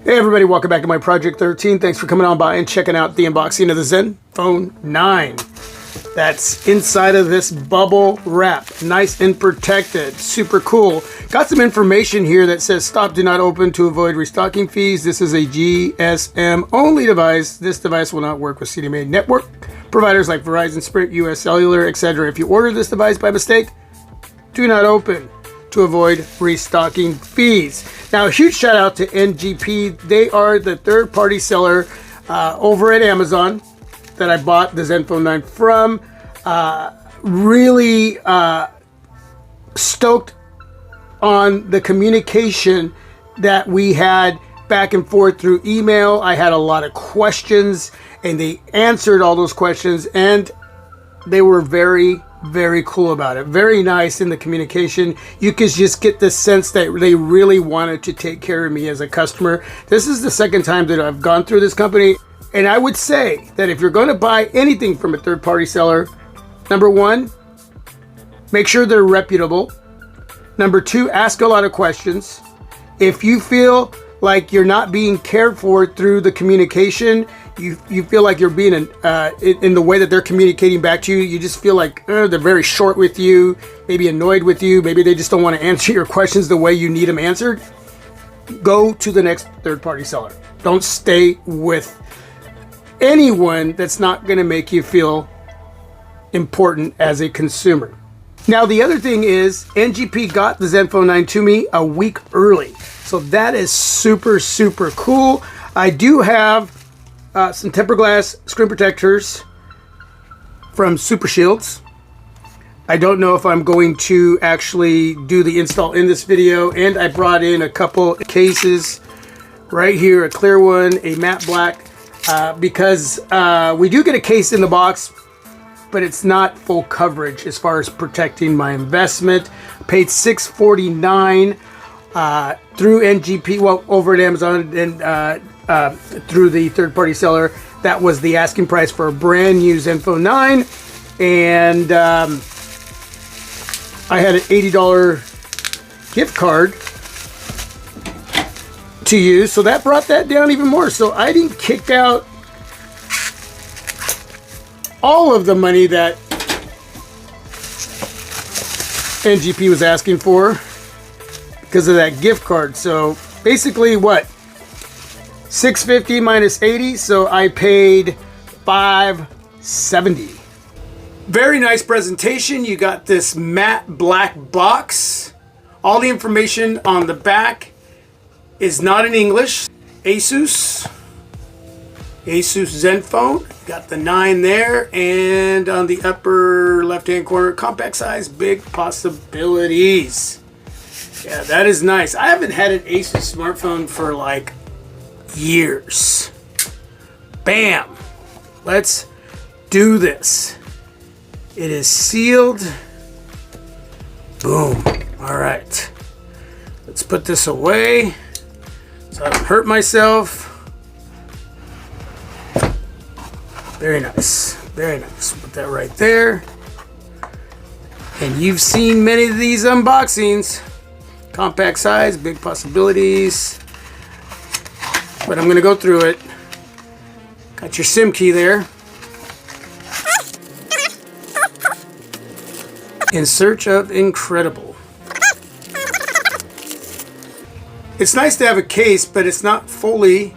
Hey everybody, welcome back to my Project 13. Thanks for coming on by and checking out the unboxing of the Zenfone 9. That's inside of this bubble wrap. Nice and protected. Super cool. Got some information here that says stop, do not open to avoid restocking fees. This is a GSM only device. This device will not work with CDMA network providers like Verizon, Sprint, US Cellular, etc. If you order this device by mistake, do not open to avoid restocking fees. Now, a huge shout out to NGP. They are the third-party seller over at Amazon that I bought the Zenfone 9 from. Really stoked on the communication that we had back and forth through email. I had a lot of questions and they answered all those questions, and they were very cool about it. Very nice in the communication. You could just get the sense that they really wanted to take care of me as a customer. This is the second time that I've gone through this company, and I would say that if you're going to buy anything from a third-party seller, number one, make sure they're reputable. Number two, ask a lot of questions. If you feel like you're not being cared for through the communication, you feel like you're being in the way that they're communicating back to you, you just feel like they're very short with you, maybe annoyed with you, maybe they just don't want to answer your questions the way you need them answered, go to the next third-party seller. Don't stay with anyone that's not going to make you feel important as a consumer. Now, the other thing is NGP got the Zenfone 9 to me a week early, so that is super cool. I do have some tempered glass screen protectors from Super Shields. I don't know if I'm going to actually do the install in this video, and I brought in a couple cases right here, a clear one, a matte black, because we do get a case in the box, but it's not full coverage as far as protecting my investment. Paid $649 through NGP, well, over at Amazon, and through the third-party seller. That was the asking price for a brand new Zenfone 9, and I had an $80 gift card to use, so that brought that down even more. So I didn't kick out all of the money that NGP was asking for because of that gift card. So basically, what? $650 minus 80, so I paid $570. Very nice presentation. You got this matte black box. All the information on the back is not in English. Asus Zenfone. Got the 9 there, and on the upper left-hand corner, compact size, big possibilities. Yeah, that is nice. I haven't had an Asus smartphone for like years. Bam! Let's do this. It is sealed. Boom. All right. Let's put this away so I don't hurt myself. Very nice. Very nice. Put that right there. And you've seen many of these unboxings. Compact size, big possibilities. But I'm going to go through it. Got your SIM key there. In search of incredible. It's nice to have a case, but it's not fully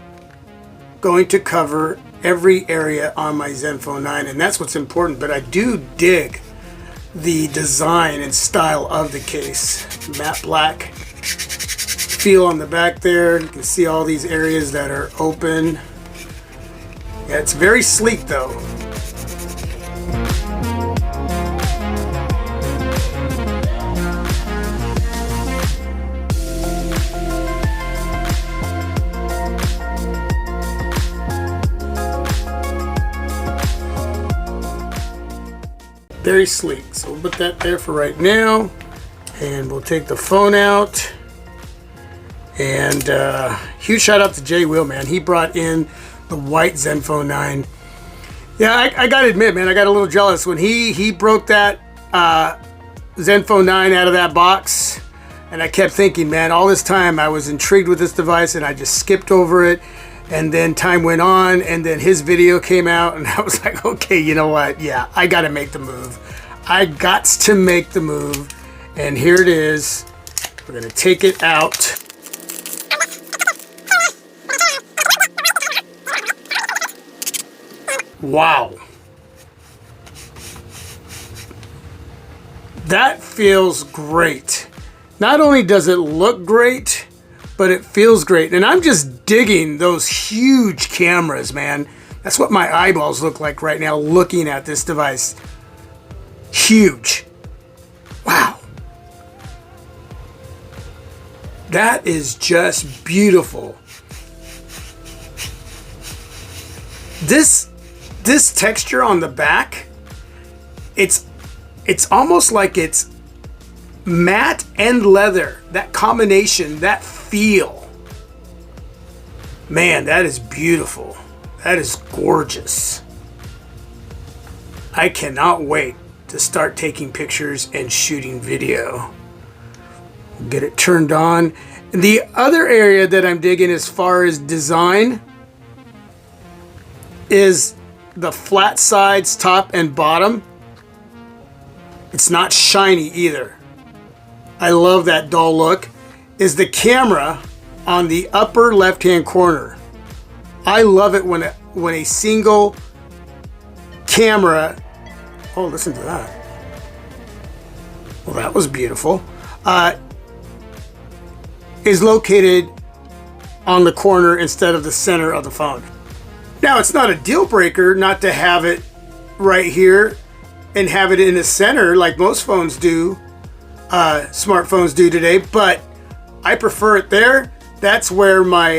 going to cover every area on my Zenfone 9, and that's what's important. But I do dig the design and style of the case. Matte black feel on the back there. You can see all these areas that are open. Yeah, it's very sleek though. Very sleek. So we'll put that there for right now, and we'll take the phone out. And huge shout out to Jay Will, man. He brought in the white Zenfone 9. Yeah, I gotta admit, man, I got a little jealous when he broke that Zenfone 9 out of that box. And I kept thinking, man, all this time I was intrigued with this device and I just skipped over it. And then time went on and then his video came out and I was like, okay, you know what? Yeah, I got to make the move. I got to make the move. And here it is. We're going to take it out. Wow. That feels great. Not only does it look great, but it feels great. And I'm just digging those huge cameras, man. That's what my eyeballs look like right now looking at this device. Huge. Wow. That is just beautiful. This texture on the back, it's almost like it's matte and leather. That combination, that feel. Man, that is beautiful. That is gorgeous. I cannot wait to start taking pictures and shooting video. Get it turned on. The other area that I'm digging as far as design is the flat sides, top and bottom. It's not shiny either. I love that dull look. Is the camera on the upper left hand corner. I love it when a single camera, oh, listen to that. Well, that was beautiful. Is located on the corner instead of the center of the phone. Now, it's not a deal breaker not to have it right here and have it in the center like most phones do, smartphones do today, but I prefer it there. That's where my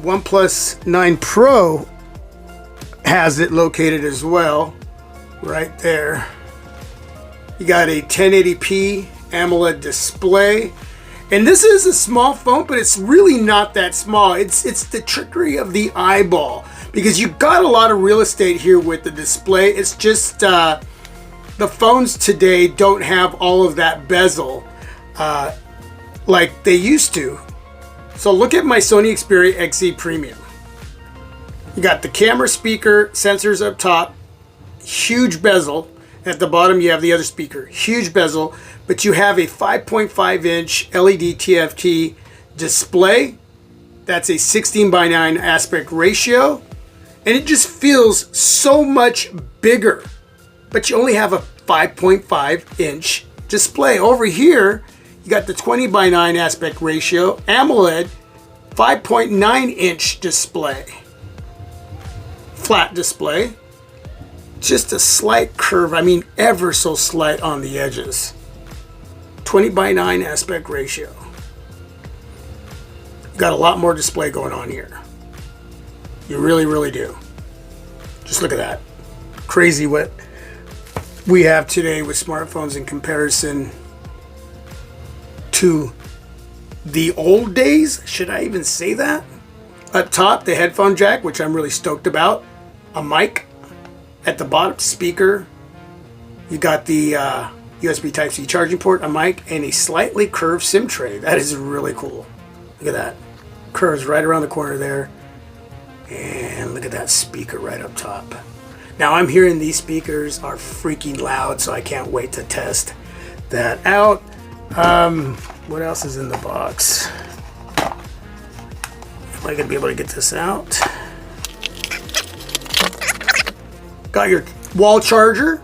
OnePlus 9 Pro has it located as well, right there. You got a 1080p AMOLED display. And this is a small phone, but it's really not that small. It's the trickery of the eyeball, because you've got a lot of real estate here with the display. It's just the phones today don't have all of that bezel like they used to. So look at my Sony Xperia XZ Premium. You got the camera, speaker, sensors up top, huge bezel. At the bottom you have the other speaker, huge bezel, but you have a 5.5 inch LED TFT display. That's a 16:9 aspect ratio, and it just feels so much bigger, but you only have a 5.5 inch display. Over here you got the 20:9 aspect ratio AMOLED 5.9 inch display, flat display. Just a slight curve, I mean ever so slight on the edges. 20:9 aspect ratio. Got a lot more display going on here. You really, really do. Just look at that. Crazy what we have today with smartphones in comparison to the old days. Should I even say that? Up top, the headphone jack, which I'm really stoked about. A mic. At the bottom, speaker. You got the USB Type-C charging port, a mic, and a slightly curved SIM tray. That is really cool. Look at that. Curves right around the corner there. And look at that speaker right up top. Now I'm hearing these speakers are freaking loud, so I can't wait to test that out. What else is in the box? Am I gonna be able to get this out? Got your wall charger.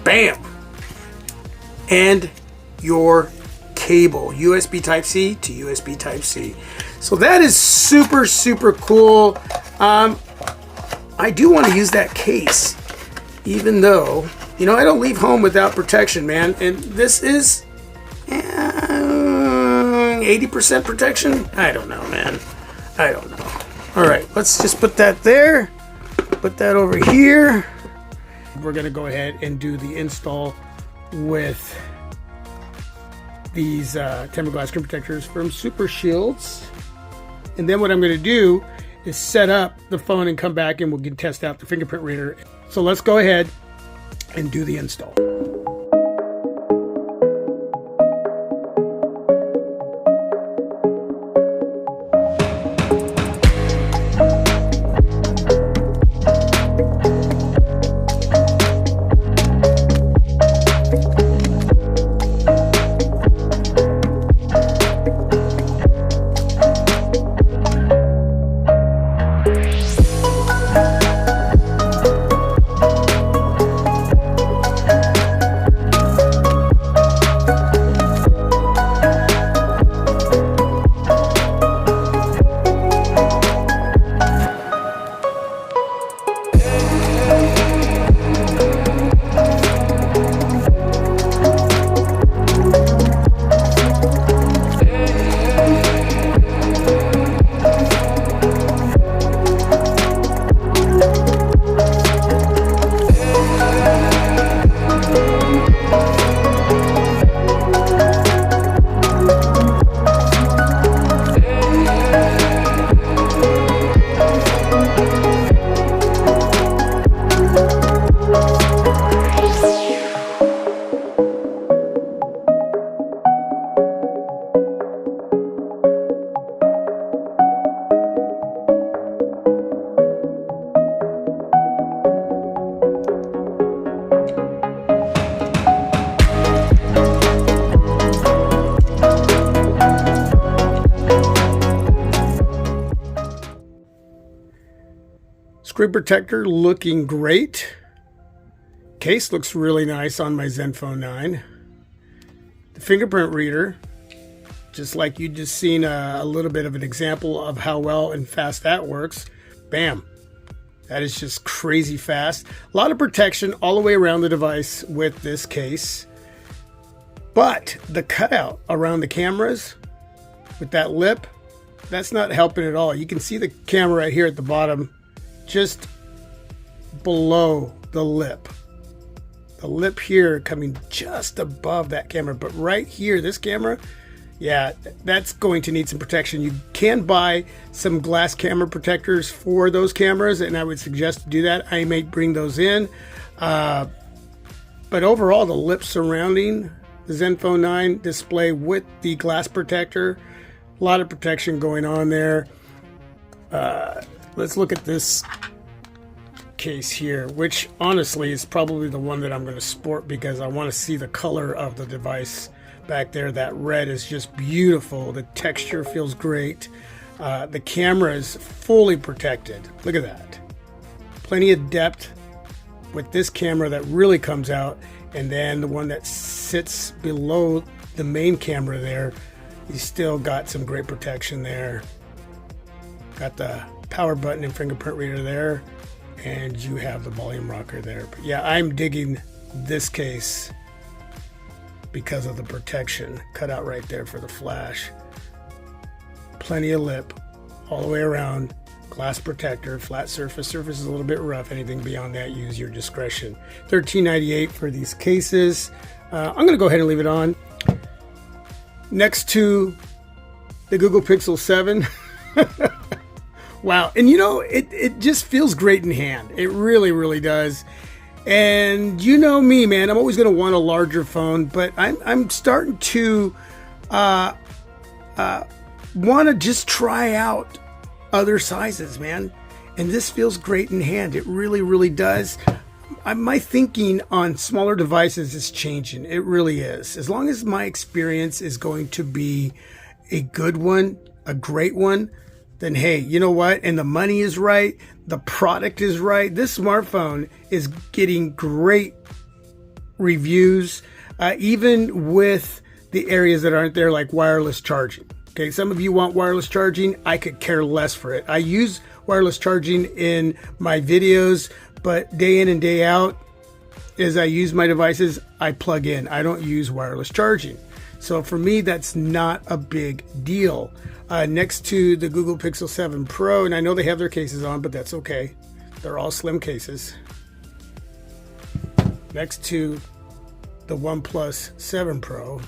Bam. And your cable, USB Type-C to USB Type-C. So that is super, super cool. I do want to use that case, even though, you know, I don't leave home without protection, man. And this is 80% protection. I don't know, man. I don't know. All right, let's just put that there. Put that over here. We're gonna go ahead and do the install with these tempered glass screen protectors from Super Shields. And then what I'm gonna do is set up the phone and come back and we can test out the fingerprint reader. So let's go ahead and do the install. Screen protector looking great. Case looks really nice on my Zenfone 9. The fingerprint reader, just like you just seen a little bit of an example of how well and fast that works. Bam. That is just crazy fast. A lot of protection all the way around the device with this case. But the cutout around the cameras with that lip, that's not helping at all. You can see the camera right here at the bottom, just below the lip. The lip here coming just above that camera. But right here, this camera, yeah, that's going to need some protection. You can buy some glass camera protectors for those cameras, and I would suggest to do that. I may bring those in. But overall, the lip surrounding the Zenfone 9 display with the glass protector, a lot of protection going on there. Let's look at this case here, which honestly is probably the one that I'm going to sport because I want to see the color of the device back there. That red is just beautiful. The texture feels great. The camera is fully protected. Look at that. Plenty of depth with this camera that really comes out, and then the one that sits below the main camera there, you still got some great protection there. Got the power button and fingerprint reader there, and you have the volume rocker there. But yeah, I'm digging this case because of the protection cut out right there for the flash. Plenty of lip all the way around. Glass protector, flat surface. Surface is a little bit rough. Anything beyond that, use your discretion. $13.98 for these cases. I'm going to go ahead and leave it on. Next to the Google Pixel 7. Wow. And you know, it just feels great in hand. It really, really does. And you know me, man, I'm always going to want a larger phone, but I'm starting to want to just try out other sizes, man. And this feels great in hand. It really, really does. My thinking on smaller devices is changing. It really is. As long as my experience is going to be a good one, a great one, then hey, you know what? And the money is right. The product is right. This smartphone is getting great reviews, even with the areas that aren't there, like wireless charging. Okay, some of you want wireless charging. I could care less for it. I use wireless charging in my videos, but day in and day out, as I use my devices, I plug in. I don't use wireless charging. So for me, that's not a big deal. Next to the Google Pixel 7 Pro, and I know they have their cases on, but that's okay. They're all slim cases. Next to the OnePlus 7 Pro.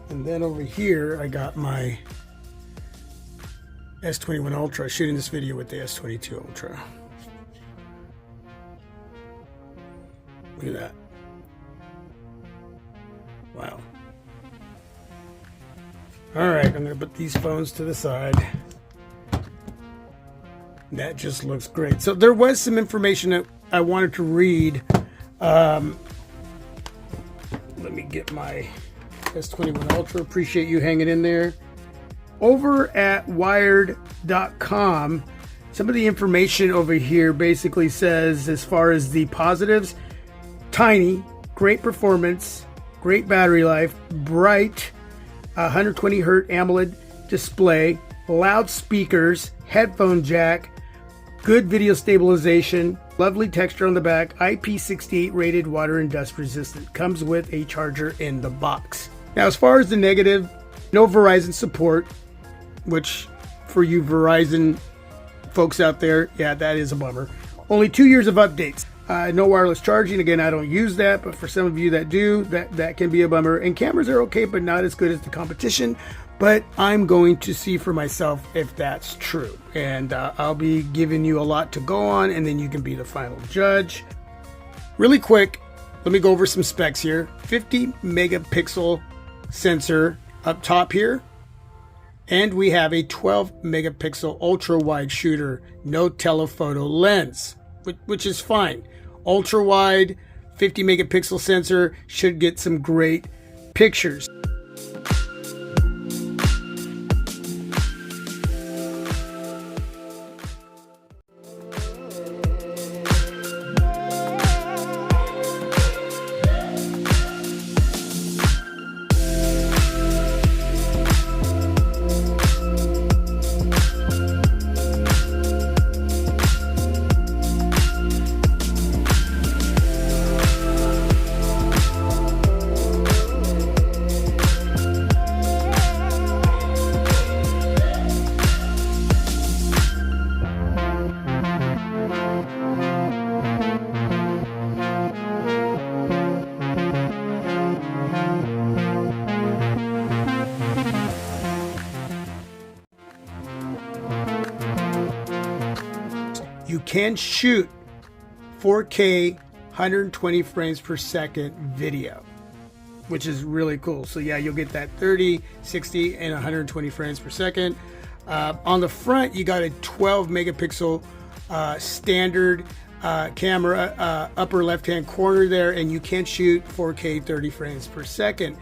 And then over here, I got my S21 Ultra, shooting this video with the S22 Ultra. Look at that. Wow. All right, I'm going to put these phones to the side. That just looks great. So there was some information that I wanted to read. Let me get my S21 Ultra. Appreciate you hanging in there. Over at wired.com, some of the information over here basically says, as far as the positives, tiny, great performance, great battery life, bright, 120 hertz AMOLED display, loud speakers, headphone jack, good video stabilization, lovely texture on the back, IP68 rated, water and dust resistant. Comes with a charger in the box. Now, as far as the negative, no Verizon support, which for you Verizon folks out there, yeah, that is a bummer. Only 2 years of updates. No wireless charging. Again, I don't use that, but for some of you that do, that can be a bummer. And cameras are okay, but not as good as the competition. But I'm going to see for myself if that's true. And I'll be giving you a lot to go on, and then you can be the final judge. Really quick, let me go over some specs here. 50 megapixel sensor up top here. And we have a 12 megapixel ultra wide shooter, no telephoto lens, which is fine. Ultra wide, 50 megapixel sensor should get some great pictures. you can shoot 4K 120 frames per second video, which is really cool. So yeah, you'll get that 30, 60, and 120 frames per second. On the front, you got a 12 megapixel standard camera, upper left hand corner there, and you can shoot 4K 30 frames per second.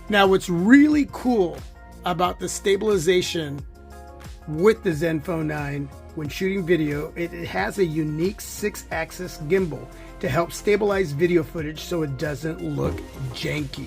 Now, what's really cool about the stabilization with the Zenfone 9 when shooting video, it has a unique 6-axis gimbal to help stabilize video footage so it doesn't look janky.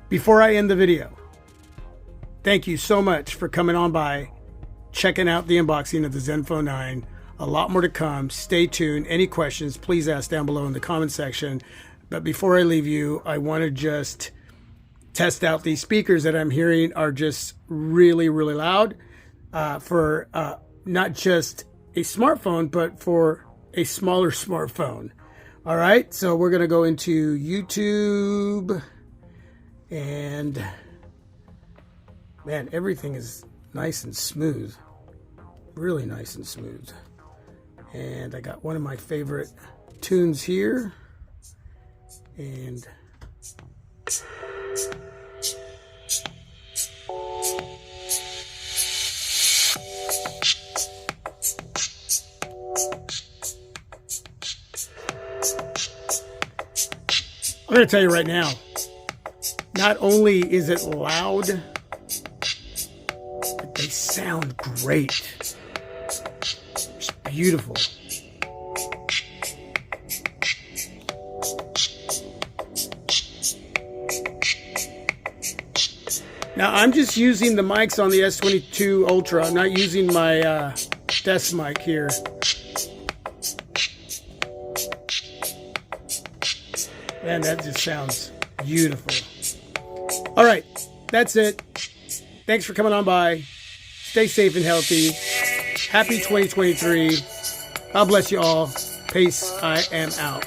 Before I end the video, thank you so much for coming on by, checking out the unboxing of the Zenfone 9. A lot more to come. Stay tuned. Any questions, please ask down below in the comment section. But before I leave you, I want to just test out these speakers that I'm hearing are just really, really loud for not just a smartphone, but for a smaller smartphone. All right, so we're going to go into YouTube. And man, everything is nice and smooth, really nice and smooth. And I got one of my favorite tunes here, and I'm going to tell you right now, not only is it loud, but they sound great. It's beautiful. Now I'm just using the mics on the S22 Ultra. I'm not using my desk mic here. Man, that just sounds beautiful. All right, that's it. Thanks for coming on by. Stay safe and healthy. Happy 2023. God bless you all. Peace. I am out.